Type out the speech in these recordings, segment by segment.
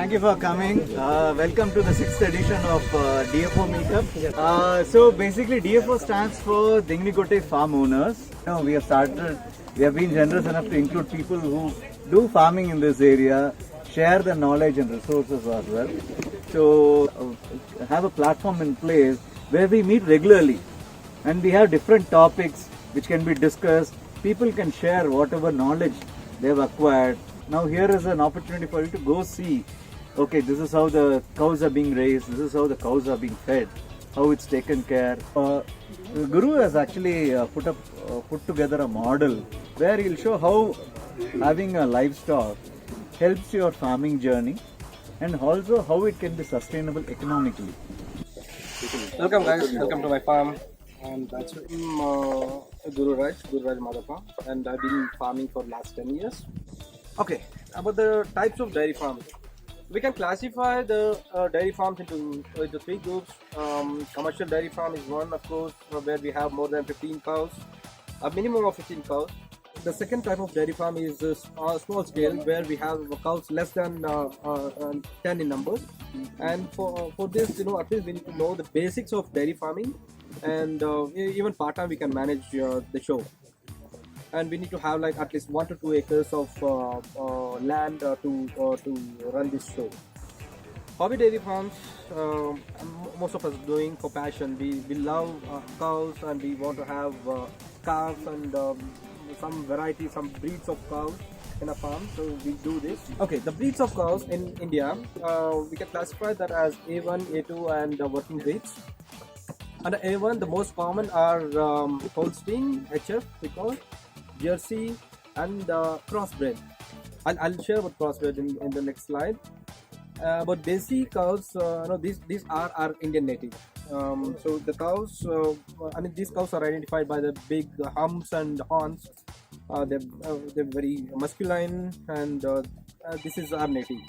Thank you for coming. Welcome to the 6th edition of DFO Meetup. So basically DFO stands for Denkanikottai Farm Owners. We have been generous enough to include people who do farming in this area, share the knowledge and resources as well. So have a platform in place where we meet regularly and we have different topics which can be discussed. People can share whatever knowledge they have acquired. Now here is an opportunity for you to go see, okay, this is how the cows are being raised, this is how the cows are being fed, how it's taken care. Guru has actually put together a model where he'll show how having a livestock helps your farming journey and also how it can be sustainable economically. Welcome guys, welcome to my farm. And I'm Guru Raj Madappa, and I've been farming for last 10 years. Okay, about the types of dairy farms. We can classify the dairy farms into three groups. Commercial dairy farm is one, of course, where we have more than 15 cows, a minimum of 15 cows. The second type of dairy farm is small scale, where we have cows less than 10 in numbers. And for this, at least we need to know the basics of dairy farming, and even part-time we can manage the show. And we need to have like at least 1 to 2 acres of land to run this show. Hobby dairy farms, most of us doing for passion. We love cows and we want to have calves and some variety, some breeds of cows in a farm, so we do this. Okay, the breeds of cows in India, we can classify that as A1, A2 and working breeds. Under A1, the most common are Holstein, HF, because Jersey and crossbred. I'll share about crossbred in the next slide. But Desi cows, these are our Indian native. So the cows, these cows are identified by the big humps and horns. They're very masculine, and this is our native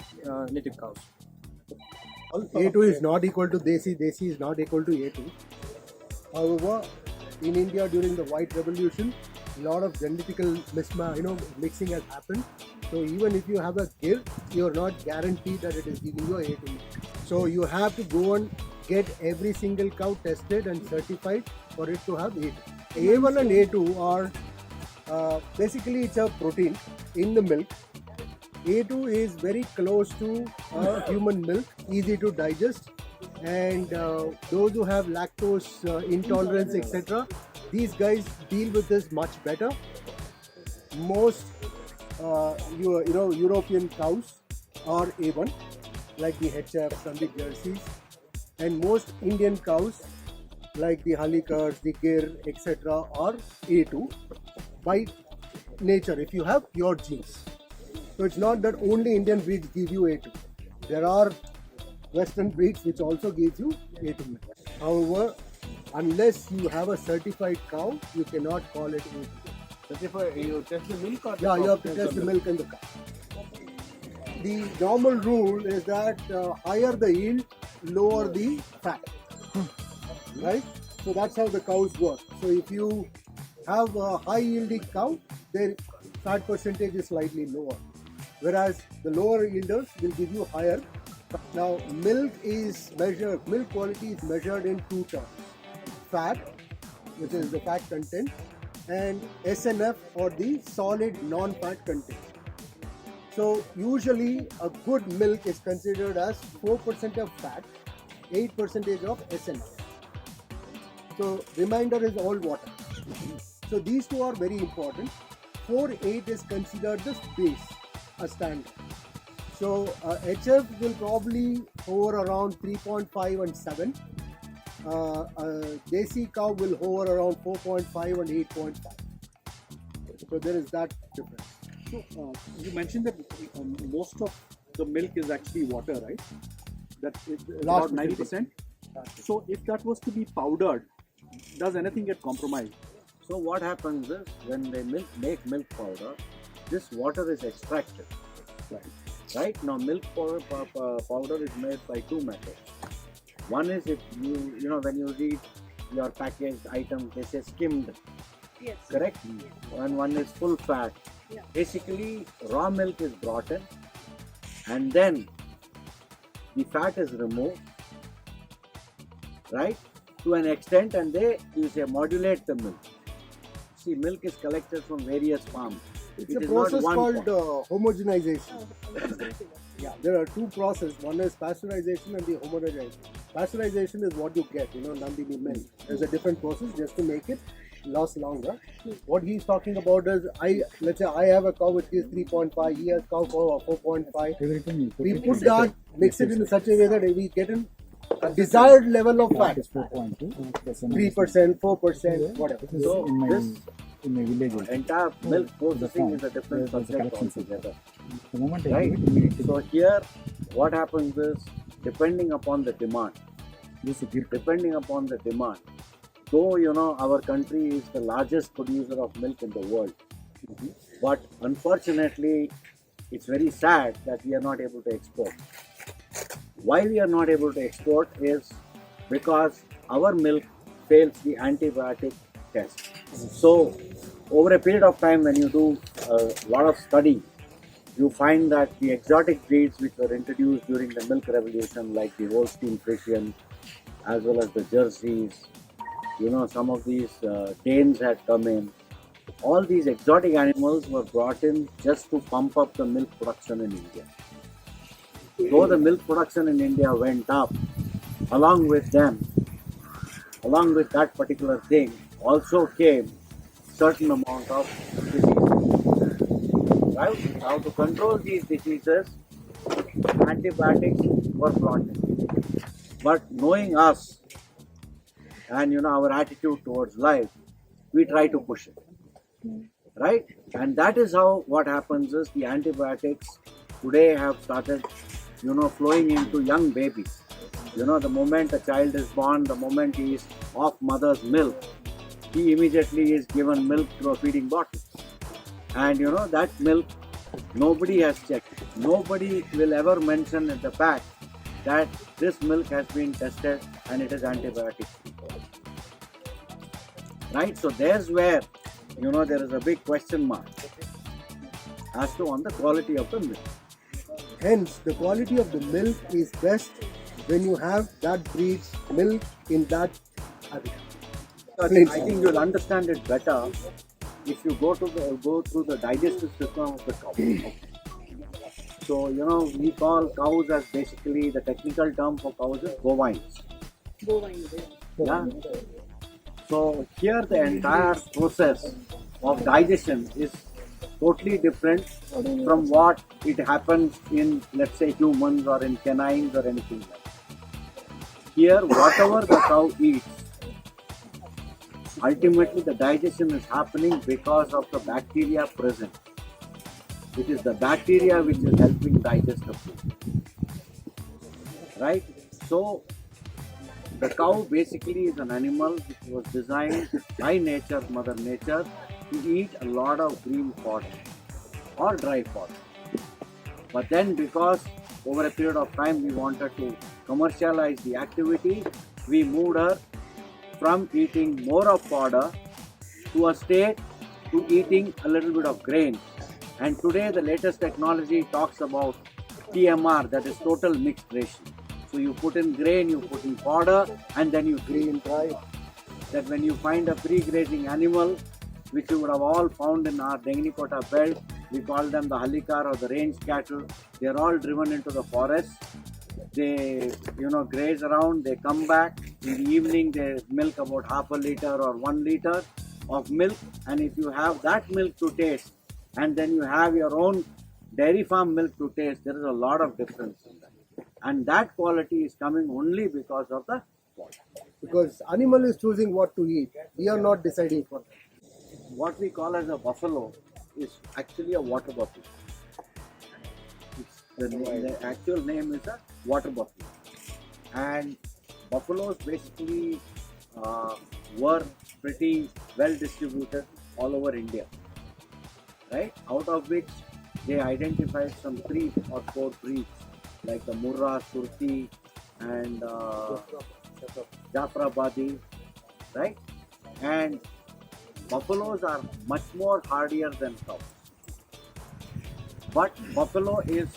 cows. A2 is not equal to Desi, Desi is not equal to A2. However, in India during the White Revolution, a lot of genetical mixing has happened. So even if you have a gill, you are not guaranteed that it is giving you A2. So you have to go and get every single cow tested and certified for it to have A2. A1 and A2 are basically it's a protein in the milk. A2 is very close to human milk, easy to digest, and those who have lactose intolerance, etc., these guys deal with this much better. Most European cows are A1, like the HFs and the Jerseys, and most Indian cows, like the Halikars, the Gir, etc., are A2 by nature. If you have pure genes, so it's not that only Indian breeds give you A2. There are Western breeds which also gives you A2 milk. However, unless you have a certified cow, you cannot call it A2. Certified, you test the milk or you have to test the milk in the cow. The normal rule is that higher the yield, lower the fat. Right? So that's how the cows work. So if you have a high yielding cow, their fat percentage is slightly lower. Whereas the lower yielders will give you higher. Now milk quality is measured in two terms. Fat, which is the fat content, and SNF, or the solid non-fat content. So usually a good milk is considered as 4% of fat, 8% of SNF. So remainder is all water. So these two are very important. 4-8 is considered the base, a standard. So HF will probably hover around 3.5 and 7. Desi cow will hover around 4.5 and 8.5. So there is that difference. So you mentioned that most of the milk is actually water, right? That is about 90%. So if that was to be powdered, does anything get compromised? So what happens is when they make milk powder, this water is extracted. Right now, milk powder is made by two methods. One is if when you read your packaged items, they say skimmed. Yes. Correct? Yes. And one is full fat. Yeah. Basically, raw milk is brought in, and then the fat is removed, right, to an extent, and they modulate the milk. See, milk is collected from various farms. It's It a is not process one called farm. homogenization. Yeah, there are two processes. One is pasteurization and the homogenization. Pasteurization is what you get, Nandini milk. There's a different process just to make it last longer. What he's talking about is, let's say I have a cow which is 3.5, he has cow for 4.5. We put that, mix it in such a way that we get a desired level of fat. 3%, 4%, whatever. So this entire milk processing is a different subject altogether. Right? So here what happens is, depending upon the demand, though our country is the largest producer of milk in the world, but unfortunately it's very sad that we are not able to export. Why we are not able to export is because our milk fails the antibiotic test. So over a period of time, when you do a lot of study, you find that the exotic breeds which were introduced during the milk revolution, like the Holstein Friesian, as well as the Jerseys, some of these Danes had come in. All these exotic animals were brought in just to pump up the milk production in India. Though the milk production in India went up, along with that particular thing, also came certain amount of diseases. Right? Now, to control these diseases, antibiotics were brought in. But knowing us and our attitude towards life, we try to push it. Right? And that is how what happens is, the antibiotics today have started flowing into young babies. The moment a child is born, the moment he is off mother's milk, he immediately is given milk through a feeding bottle. And that milk, nobody has checked. Nobody will ever mention at the back that this milk has been tested and it is antibiotic free. Right? So there's where there is a big question mark as to on the quality of the milk. Hence, the quality of the milk is best when you have that breed's milk in that habitat. I think you'll understand it better if you go through the digestive system of the cow. So we call cows as, basically the technical term for cows is bovines. Yeah. So here the entire process of digestion is totally different from what it happens in, let's say, humans or in canines or anything like that. Here, whatever the cow eats, ultimately the digestion is happening because of the bacteria present. It is the bacteria which is helping digest the food. Right? So the cow basically is an animal which was designed by nature, Mother Nature, to eat a lot of green fodder or dry fodder. But then, because over a period of time we wanted to commercialize the activity, we moved her from eating more of fodder to a state to eating a little bit of grain. And today the latest technology talks about TMR, that is total mixed ration. So you put in grain, you put in fodder, and then you green dry. That when you find a free-grazing animal, which you would have all found in our Denkanikottai belt, we call them the Halikar or the range cattle. They are all driven into the forest. They, graze around. They come back in the evening. They milk about half a liter or 1 liter of milk. And if you have that milk to taste, and then you have your own dairy farm milk to taste, there is a lot of difference in that. And that quality is coming only because of the quality. Because animal is choosing what to eat. We are not deciding for them. What we call as a buffalo is actually a water buffalo. The actual name is a water buffalo. And buffaloes basically were pretty well distributed all over India. Right? Out of which they identified some 3 or 4 breeds like the Murrah, Surti and Jafrabadi, right? And buffaloes are much more hardier than cows. But buffalo is,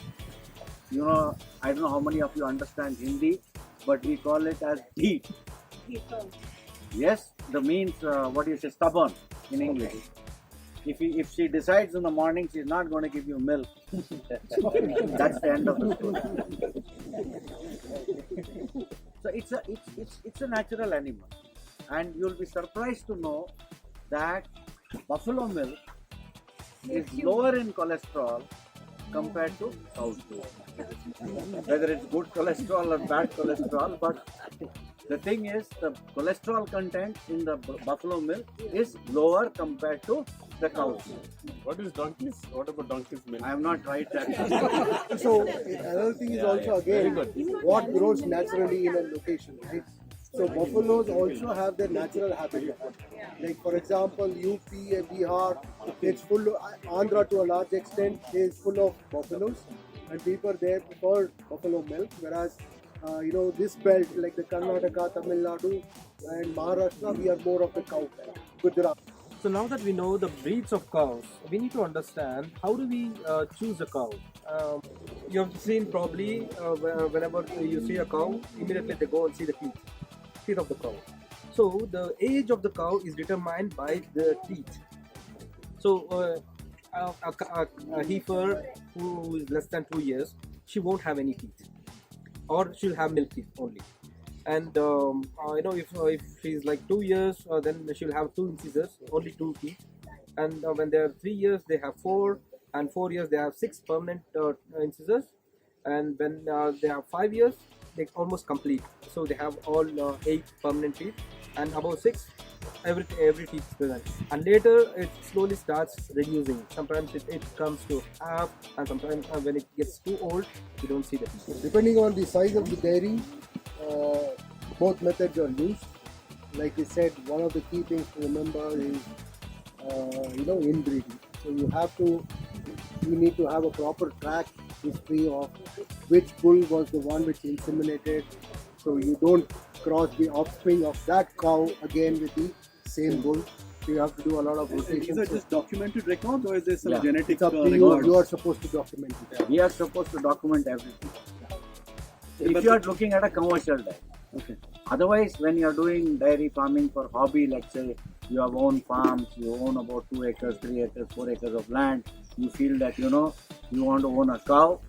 I don't know how many of you understand Hindi, but we call it as DEET. Yes, the means what do you say, stubborn in English. If she decides in the morning she's not going to give you milk, that's the end of the story. So it's a natural animal, and you'll be surprised to know that buffalo milk is lower in cholesterol compared to cow's milk. Whether it's good cholesterol or bad cholesterol, but the thing is the cholesterol content in the buffalo milk is lower compared to the cow's milk. What is donkeys? What about donkeys' milk? I have not tried that. So another thing is also again what grows naturally in a location, right? So buffaloes also have their natural habitat. Like for example, UP and Bihar, it's full of, Andhra to a large extent is full of buffaloes, and people there prefer buffalo milk, whereas this belt like the Karnataka, Tamil Nadu and Maharashtra, we are more of the cow belt. Gujarat. So now that we know the breeds of cows, we need to understand how do we choose a cow. You have seen probably whenever you see a cow, immediately they go and see the teeth of the cow. So the age of the cow is determined by the teeth. So a heifer who is less than 2 years, she won't have any teeth, or she'll have milk teeth only. And if she's like 2 years, then she'll have 2 incisors, only 2 teeth. And when they're 3 years, they have 4, and 4 years they have 6 permanent incisors. And when they have 5 years, they almost complete. So they have all 8 permanent teeth, and above 6, every teeth is present. And later it slowly starts reducing. Sometimes it comes to half, and sometimes when it gets too old, you don't see the teeth. Depending on the size of the dairy, both methods are used. Like I said, one of the key things to remember is inbreeding. So you need to have a proper track history of which bull was the one which inseminated, so you don't cross the offspring of that cow again with the same bull. So you have to do a lot of rotations. These are just documented records, or is there some genetic It's up to records? you are supposed to document it. We are supposed to document everything. If you are looking at a commercial dairy. Okay. Otherwise, when you are doing dairy farming for hobby, let's say you have own farms, you own about 2 acres, 3 acres, 4 acres of land, you feel that you want to own a cow.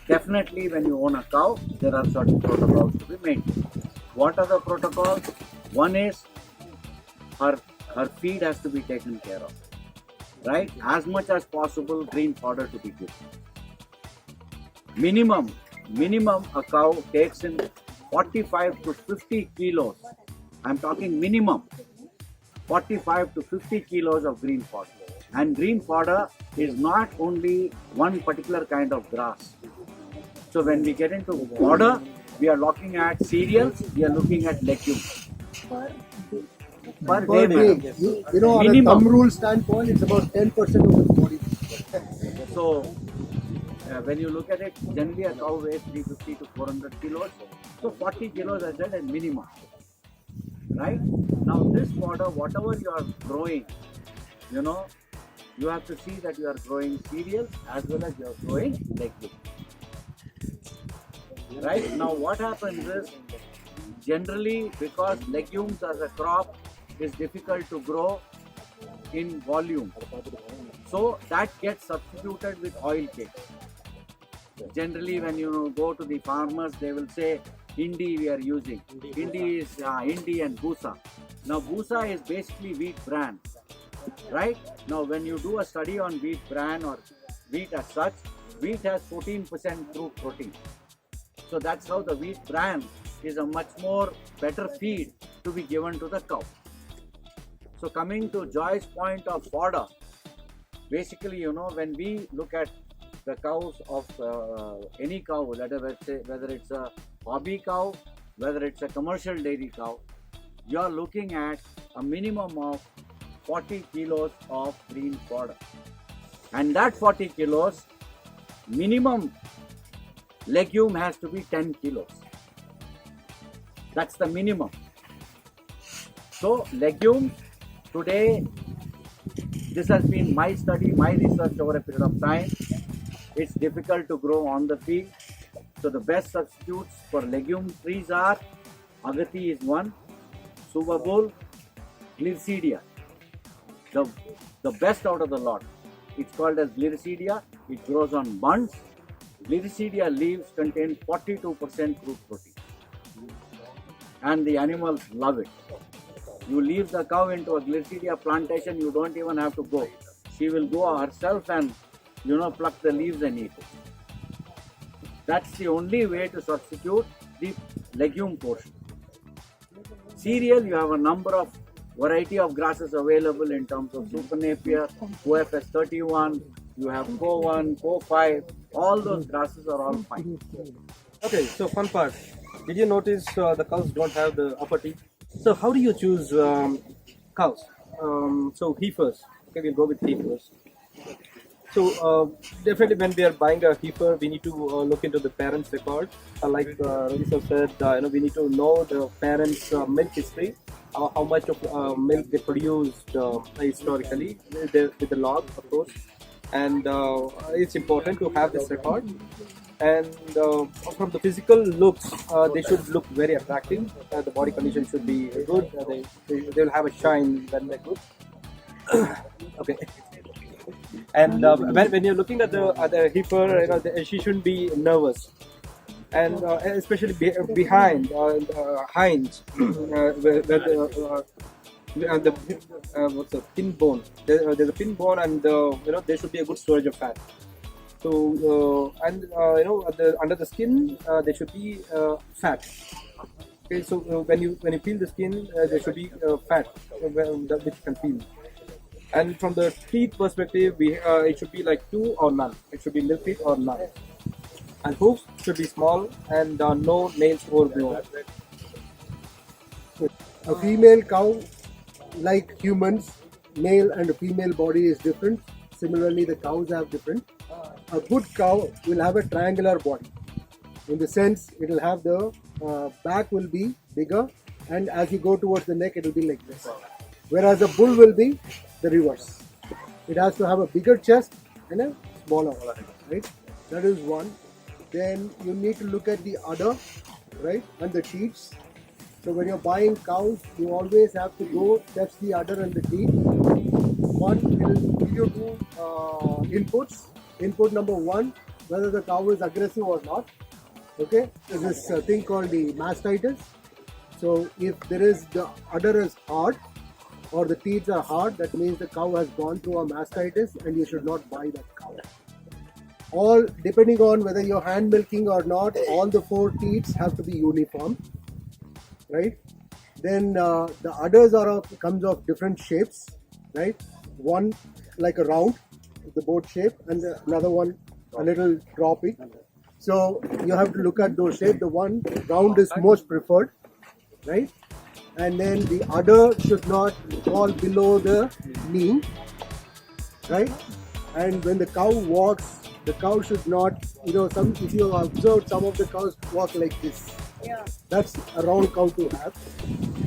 Definitely when you own a cow, there are certain protocols to be maintained. What are the protocols? One is her feed has to be taken care of. Right? As much as possible, green fodder to be given. Minimum a cow takes in 45 to 50 kilos. I'm talking minimum 45 to 50 kilos of green fodder. And green fodder is not only one particular kind of grass. So when we get into fodder, we are looking at cereals, we are looking at legumes. Per day, madam. On a Minimum. thumb rule standpoint, it's about 10% of the body. So when you look at it, generally a cow weighs 350 to 400 kilos. So 40 kilos I said as minimum. Right? Now this fodder, whatever you are growing, you have to see that you are growing cereals as well as you are growing legumes. Right? Now what happens is, generally because legumes as a crop is difficult to grow in volume, so that gets substituted with oil cakes. Generally when you go to the farmers, they will say Hindi we are using. Hindi is Hindi and Busa. Now Busa is basically wheat bran. Right? Now when you do a study on wheat bran or wheat as such, wheat has 14% crude protein. So that's how the wheat bran is a much more better feed to be given to the cow. So coming to Joy's point of fodder, basically when we look at the cows of any cow, whether it's a hobby cow, whether it's a commercial dairy cow, you are looking at a minimum of 40 kilos of green fodder. And that 40 kilos, minimum legume has to be 10 kilos. That's the minimum. So legumes today, this has been my study, my research over a period of time. It's difficult to grow on the field. So the best substitutes for legume trees are agati is one, subabul, gliricidia. The best out of the lot. It's called as gliricidia. It grows on bunds. Gliricidia leaves contain 42% crude protein. And the animals love it. You leave the cow into a gliricidia plantation, you don't even have to go. She will go herself and pluck the leaves and eat it. That's the only way to substitute the legume portion. Cereal, you have a number of variety of grasses available in terms of super napier, OFS 31, you have Co1, Co5, all those grasses are all fine. Okay, so fun part. Did you notice the cows don't have the upper teeth? So how do you choose cows? So heifers. Okay, we'll go with heifers. So definitely when we are buying a heifer, we need to look into the parents' record. Like Ravi sir said, we need to know the parents' milk history, how much of milk they produced historically with the log, of course. And it's important to have this record. And from the physical looks, they should look very attractive. The body condition should be good. They will have a shine when they're good. Okay. And when you're looking at the heifer, she shouldn't be nervous. And especially behind hinds, where the what's the pin bone? There's a pin bone, and there should be a good storage of fat. So under the skin, there should be fat. Okay, so when you peel the skin, there should be fat which you can peel. And from the teeth perspective, it should be like 2 or none. It should be milk teeth or none. And hoofs should be small and no nails overgrown. A female cow, like humans, male and female body is different. Similarly, the cows have different. A good cow will have a triangular body. In the sense, it will have the back will be bigger, and as you go towards the neck, it will be like this. Whereas a bull will be the reverse. It has to have a bigger chest and a smaller, right? That is one. Then you need to look at the udder, right, and the teats. So when you're buying cows, you always have to go test the udder and the teat. One, it will give you two inputs. Input number one, whether the cow is aggressive or not. Okay, there's this thing called the mastitis. So if there is the udder is hard or the teats are hard, that means the cow has gone through a mastitis and you should not buy that cow. All depending on whether you're hand milking or not, all the 4 teats have to be uniform, right? Then the udders comes of different shapes, right? One like a round, the boat shape, and another one a little dropping. So you have to look at those shapes. The one round is most preferred, right? And then the udder should not fall below the knee, right? And when the cow walks, the cow should not, if you have observed, some of the cows walk like this. Yeah. That's a round cow to have,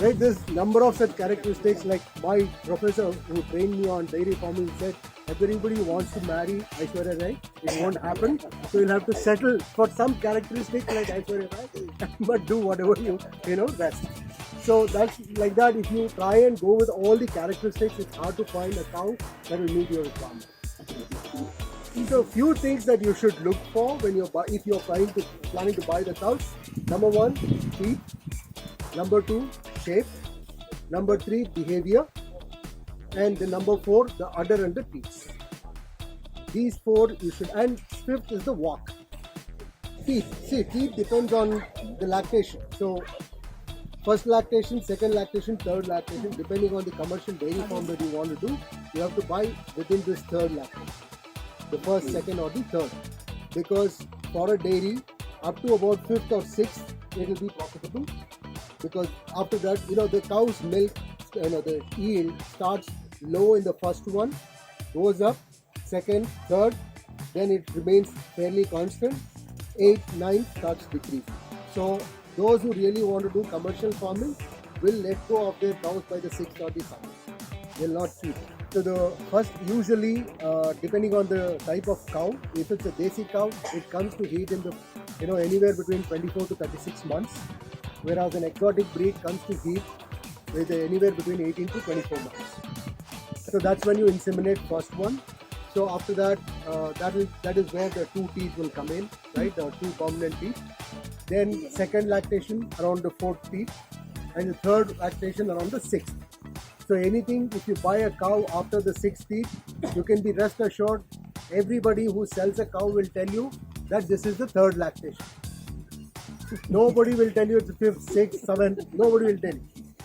right? There's number of such characteristics. Like my professor who trained me on dairy farming said, if everybody wants to marry Aishwarya Rai, it won't happen. So you'll have to settle for some characteristics like Aishwarya Rai, but do whatever you best. So that's like that. If you try and go with all the characteristics, it's hard to find a cow that will meet your requirement. So a few things that you should look for when if you're planning to buy the cows. Number 1, teeth. Number 2, shape. Number 3, behavior. And the number 4, the udder and the teeth. These 4 you should. And 5th is the walk. Teeth. See, teeth depends on the lactation. So first lactation, second lactation, third lactation, depending on the commercial dairy farm that you want to do, you have to buy within this third lactation. The first, second or the third. Because for a dairy, up to about 5th or 6th, it will be profitable. Because after that, the cow's milk, the yield starts low in the first one, goes up, second, third, then it remains fairly constant. 8th, 9th starts decreasing. So those who really want to do commercial farming will let go of their cows by the 6th or the 7th. They will not keep it. So the first, usually depending on the type of cow, if it's a desi cow, it comes to heat in the anywhere between 24 to 36 months, whereas an exotic breed comes to heat with anywhere between 18 to 24 months. So that's when you inseminate first one. So after that, that is where the 2 teeth will come in, right? The 2 permanent teeth. Then second lactation around the 4th teeth, and the third lactation around the 6th. So anything, if you buy a cow after the 6th teeth, you can be rest assured, everybody who sells a cow will tell you that this is the 3rd lactation. Nobody will tell you it's the 5th, 6th, 7th. Nobody will tell you.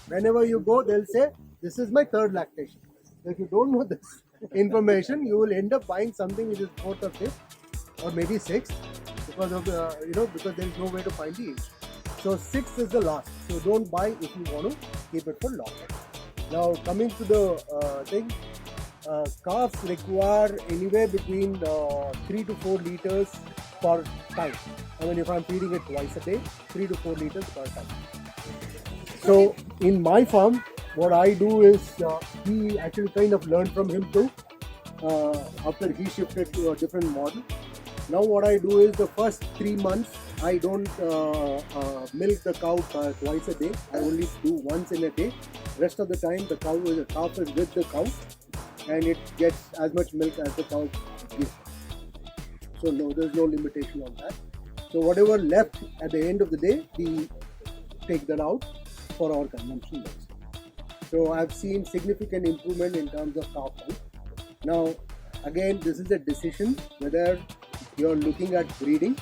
Whenever you go, they'll say, this is my 3rd lactation. So if you don't know this information, you will end up buying something which is 4th or 5th or maybe 6th because of because there is no way to find the age. So 6th is the last. So don't buy if you want to keep it for long. Now coming to the thing, calves require anywhere between 3 to 4 liters per time. I mean, if I'm feeding it twice a day, 3 to 4 liters per time. So in my farm, what I do is he actually kind of learned from him too. After he shifted to a different model. Now what I do is the first 3 months I don't milk the cow twice a day. I only do once in a day. Rest of the time the calf is with the cow and it gets as much milk as the cow gives. So no, there's no limitation on that. So whatever left at the end of the day, we take that out for our consumption next. So I've seen significant improvement in terms of calf health. Now again, this is a decision whether you're looking at breeding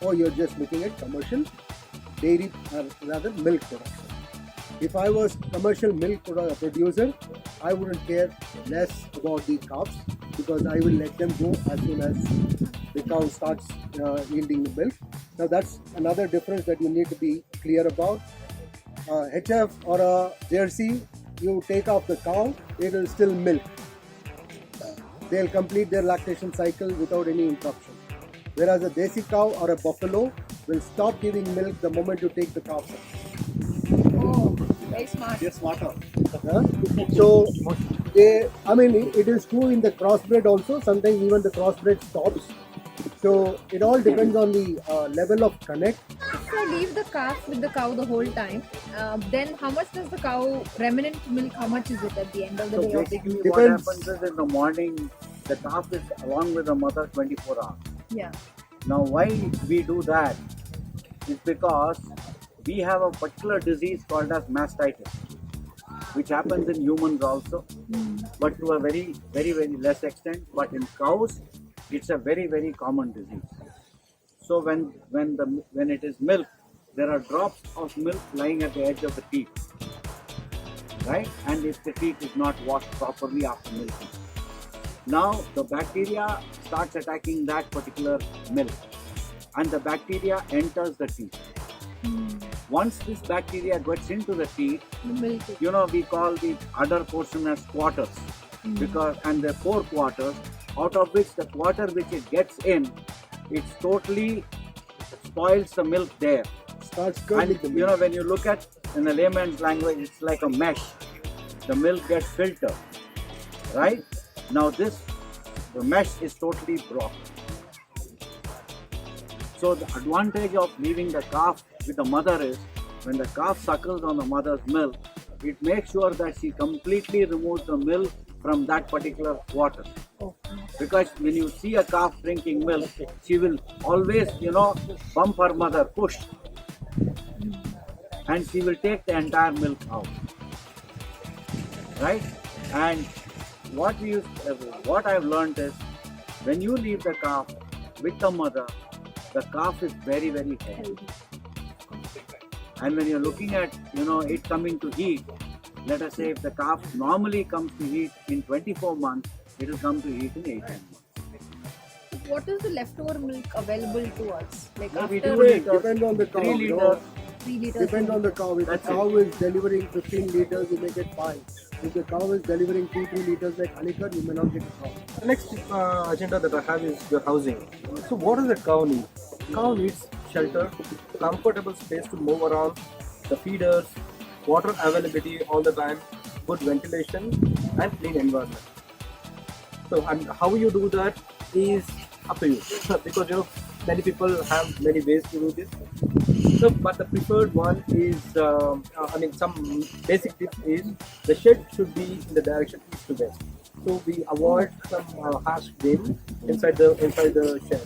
or you're just looking at commercial dairy or rather milk production. If I was commercial milk producer, I wouldn't care less about the calves because I will let them go as soon as the cow starts yielding milk. Now that's another difference that you need to be clear about. HF or a Jersey, you take off the cow, it will still milk. They'll complete their lactation cycle without any interruption. Whereas a Desi cow or a buffalo will stop giving milk the moment you take the calf out. Oh, very smart. They're smarter. So, it is true in the crossbred also. Sometimes even the crossbred stops. So, it all depends on the level of connect. If I leave the calf with the cow the whole time, then how much does the cow remnant milk? How much is it at the end of the So day? basically what Depends. happens is in the morning, the calf is along with the mother 24 hours. Yeah. Now why we do that is because we have a particular disease called as mastitis, which happens in humans also, but to a very, very, very less extent. But in cows, it's a very, very common disease. So when it is milk, there are drops of milk lying at the edge of the teeth, right? And if the teeth is not washed properly after milking, now the bacteria starts attacking that particular milk, and the bacteria enters the teeth. Once this bacteria gets into the teeth, The milk. we call the udder portion as quarters, because and the 4 quarters, out of which the quarter which it gets in, it totally spoils the milk there. Starts And curdling the milk. when you look at in a layman's language, it's like a mesh. The milk gets filtered, right? Now the mesh is totally blocked. So the advantage of leaving the calf with the mother is when the calf suckles on the mother's milk, it makes sure that she completely removes the milk from that particular quarter. Because when you see a calf drinking milk, she will always, bump her mother, push, and she will take the entire milk out, right? And what I've learned is when you leave the calf with the mother, the calf is very, very healthy. And when you're looking at, it coming to heat, let us say if the calf normally comes to heat in 24 months, it will come to heat in 18 months. What is the leftover milk available to us? Like No, we after do it. Depend on the cow. 3 liters. 3 liters? Depend on the cow. If the That's cow is delivering 15 liters, you may get 5. If the cow is delivering 2-3 liters like Hanikar, you may not get a cow. The next agenda that I have is the housing. So what does a cow need? Cow needs shelter, comfortable space to move around, the feeders, water availability all the time, good ventilation and clean environment. So and how you do that is up to you because many people have many ways to do this. So, but the preferred one is, some basic tips is the shed should be in the direction east to west. So we avoid some harsh wind inside the shed.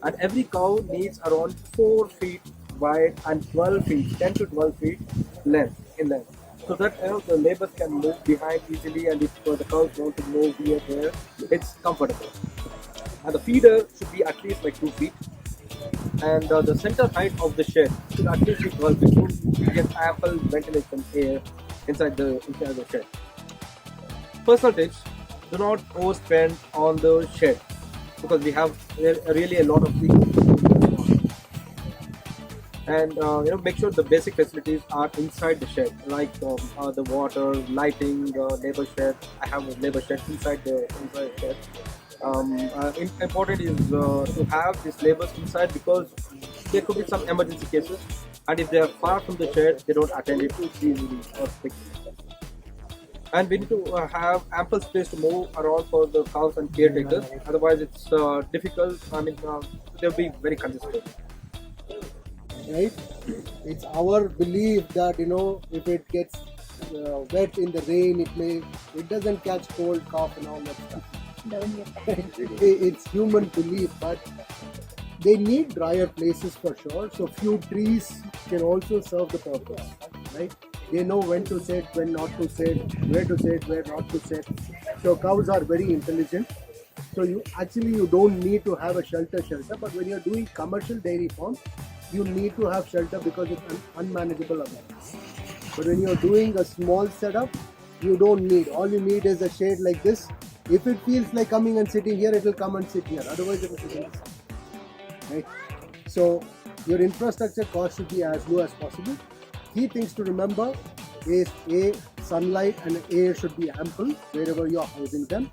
And every cow needs around 4 feet wide and 12 feet, 10 to 12 feet length. So that the neighbors can move behind easily, and if the cows want to move here, there, it's comfortable. And the feeder should be at least like 2 feet. And the center height of the shed should at least be 12 feet, so you get ample ventilation air inside the shed. Personal tips: do not overspend on the shed because we have really a lot of things. And make sure the basic facilities are inside the shed, like the water, lighting, neighbor shed. I have a neighbor shed inside the shed. Important is to have these labels inside because there could be some emergency cases, and if they are far from the shed, they don't attend it easily or quickly. And we need to have ample space to move around for the cows and caretakers. Otherwise, it's difficult. They'll be very congested. Right? It's our belief that if it gets wet in the rain, it doesn't catch cold, cough, and all that stuff. It's human belief, but they need drier places for sure. So few trees can also serve the purpose, right? They know when to sit, when not to sit, where to sit, where not to sit. So cows are very intelligent. So you don't need to have a shelter, but when you're doing commercial dairy farm, you need to have shelter because it's an unmanageable amount. But when you're doing a small setup, you don't need. All you need is a shade like this. If it feels like coming and sitting here, it will come and sit here. Otherwise, it will sit in the sun. Right? So your infrastructure cost should be as low as possible. Key things to remember is sunlight and air should be ample wherever you are housing them.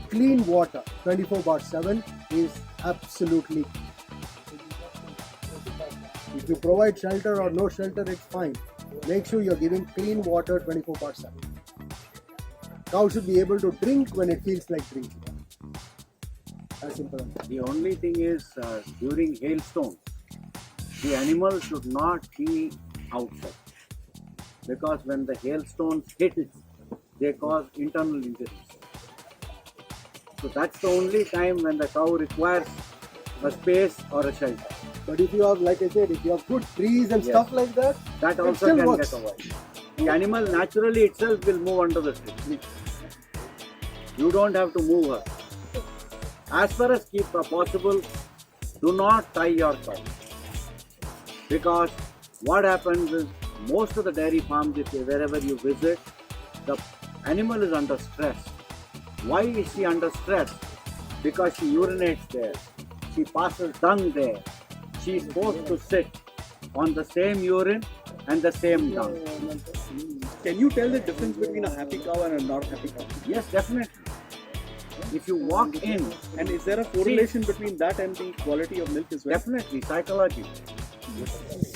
Clean water 24/7 is absolutely key. If you provide shelter or no shelter, it's fine. Make sure you're giving clean water 24/7. Cow should be able to drink when it feels like drinking. As simple as that. The only thing is during hailstones, the animals should not be outside because when the hailstones hit, they cause internal injuries. So that's the only time when the cow requires a space or a shelter. But if you have, like I said, if you have good trees and stuff like that, that it also still can works. get avoided. The animal naturally itself will move under the tree. You don't have to move her. As far as possible, do not tie your cow. Because what happens is, most of the dairy farms, wherever you visit, the animal is under stress. Why is she under stress? Because she urinates there. She passes dung there. She is forced to sit on the same urine and the same dung. Can you tell the difference between a happy cow and a not happy cow? Yes, definitely. If you walk in, And is there a correlation between that and the quality of milk as well? definitely, psychology.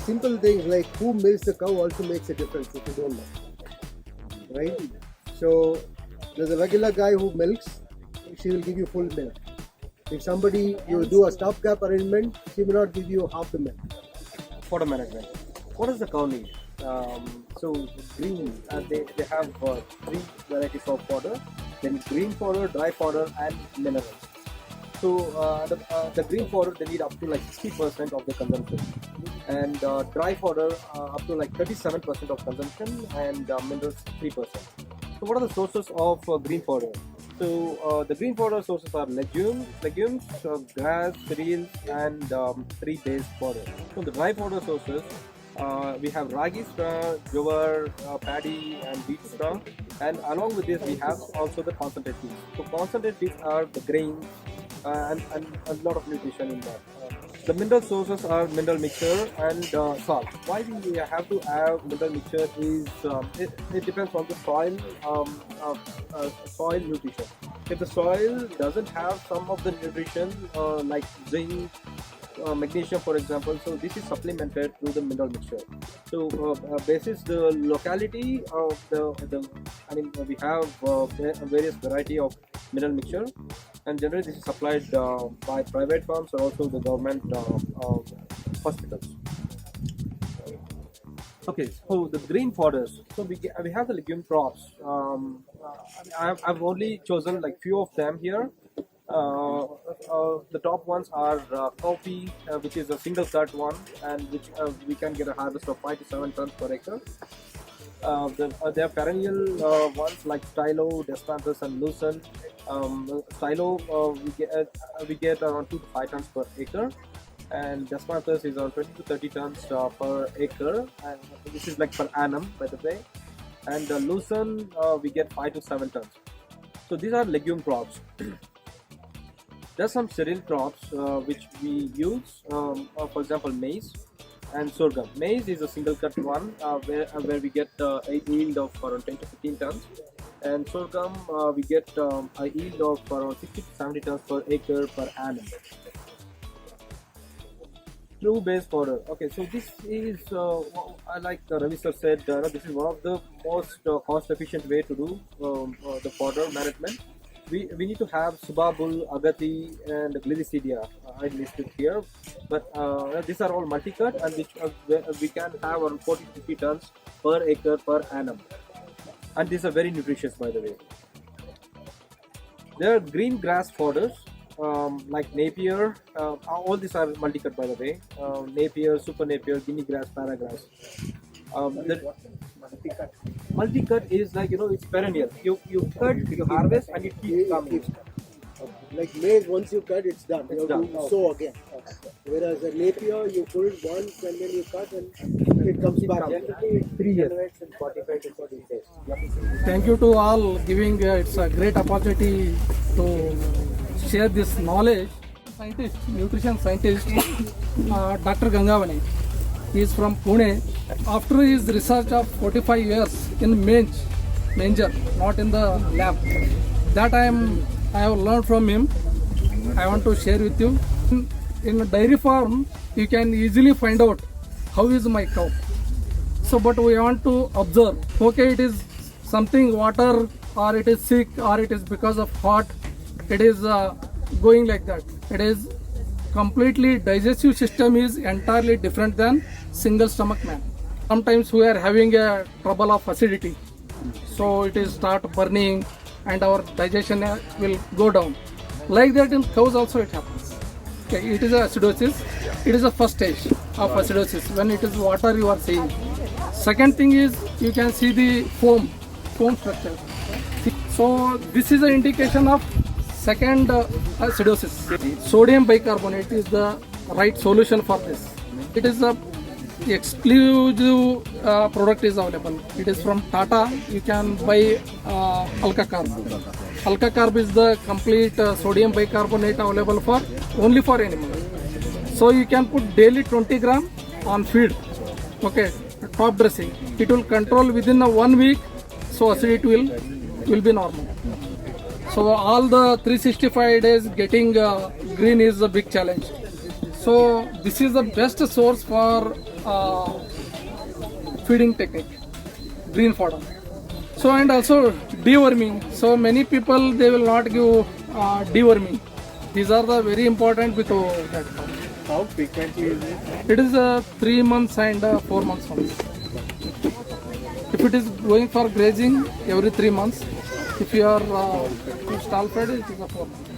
Simple things like who milks the cow also makes a difference if you don't know. Right? So there's a regular guy who milks, she will give you full milk. If somebody, you do a stopgap arrangement, she will not give you half the milk. Fodder management. What does the cow need? So green, they have 3 varieties of fodder. Then green fodder, dry fodder, and minerals. So the green fodder, they need up to like 60% of the consumption, and dry fodder up to like 37% of consumption, and minerals 3%. So what are the sources of green fodder? So the green fodder sources are legumes, grass, cereals, and tree-based fodder. So the dry fodder sources, we have ragi straw, jowar, paddy, and wheat straw, and along with this we have also the concentrate feeds. So concentrate feeds are the grains and a lot of nutrition in that. The mineral sources are mineral mixture and salt. Why we have to have mineral mixture is it depends on the soil soil nutrition. If the soil doesn't have some of the nutrition like zinc, magnesium for example, so this is supplemented through the mineral mixture. So basis the locality of we have various variety of mineral mixture. and generally this is supplied by private farms or also the government hospitals. Okay, so the green fodders. So we have the legume crops. I've only chosen like few of them here. The top ones are coffee, which is a single cut one, and which we can get a harvest of 5 to 7 tons per acre. There are perennial ones like stylo, despanthus, and lucerne. Stylo we get around 2 to 5 tons per acre, and despanthus is around 20 to 30 tons per acre, and this is like per annum, by the way. And lucerne we get 5 to 7 tons. So these are legume crops. There are some cereal crops which we use, for example maize and sorghum. Maize is a single cut one where we get a yield of around 10 to 15 tons, and sorghum we get a yield of around 60 to 70 tons per acre per annum. True base fodder. Okay, so this is like Ravi sir said, this is one of the most cost efficient way to do the fodder management. We need to have subabul, agati, and glycidia. I listed here, but these are all multi-cut, and which we can have around 40 to 50 tons per acre per annum. And these are very nutritious, by the way. There are green grass fodders like Napier. All these are multi-cut, by the way. Napier, super Napier, Guinea grass, paragrass. Multi-cut is like, it's perennial. You cut, you harvest, and it keeps coming. Like maize, once you cut, it's done. You have done. to sow again. Whereas a Napier, you pull it once and then you cut and it comes back. Generally, 3 years. In 45 to 40 days. Thank you to all giving it's a great opportunity to share this knowledge. Scientist, nutrition scientist, Dr. Gangavani. He is from Pune. After his research of 45 years in manger, not in the lab, that I have learned from him. I want to share with you. In a dairy farm, you can easily find out how is my cow. So, but we want to observe. Okay, it is something water, or it is sick, or it is because of hot. It is going like that. It is completely digestive system is entirely different than single stomach man. Sometimes we are having a trouble of acidity, so it is start burning and our digestion will go down. Like that in cows also it happens. Okay, it is a acidosis. It is the first stage of acidosis when it is water you are seeing. Second thing is you can see the foam structure. So this is an indication of second acidosis. Sodium bicarbonate is the right solution for this. It is a exclusive product is available. It is from Tata. You can buy Alka Carb. Alka Carb is the complete sodium bicarbonate available for only for animals. So you can put daily 20 gram on feed. Okay, top dressing. It will control within 1 week. So acidity will be normal. So all the 365 days getting green is a big challenge. So this is the best source for feeding technique, green fodder. So and also deworming. So many people they will not give deworming. These are the very important with that. How frequently is it? It is 3 months and 4 months once. If it is going for grazing every 3 months, if you are stall fed, it is 4 months.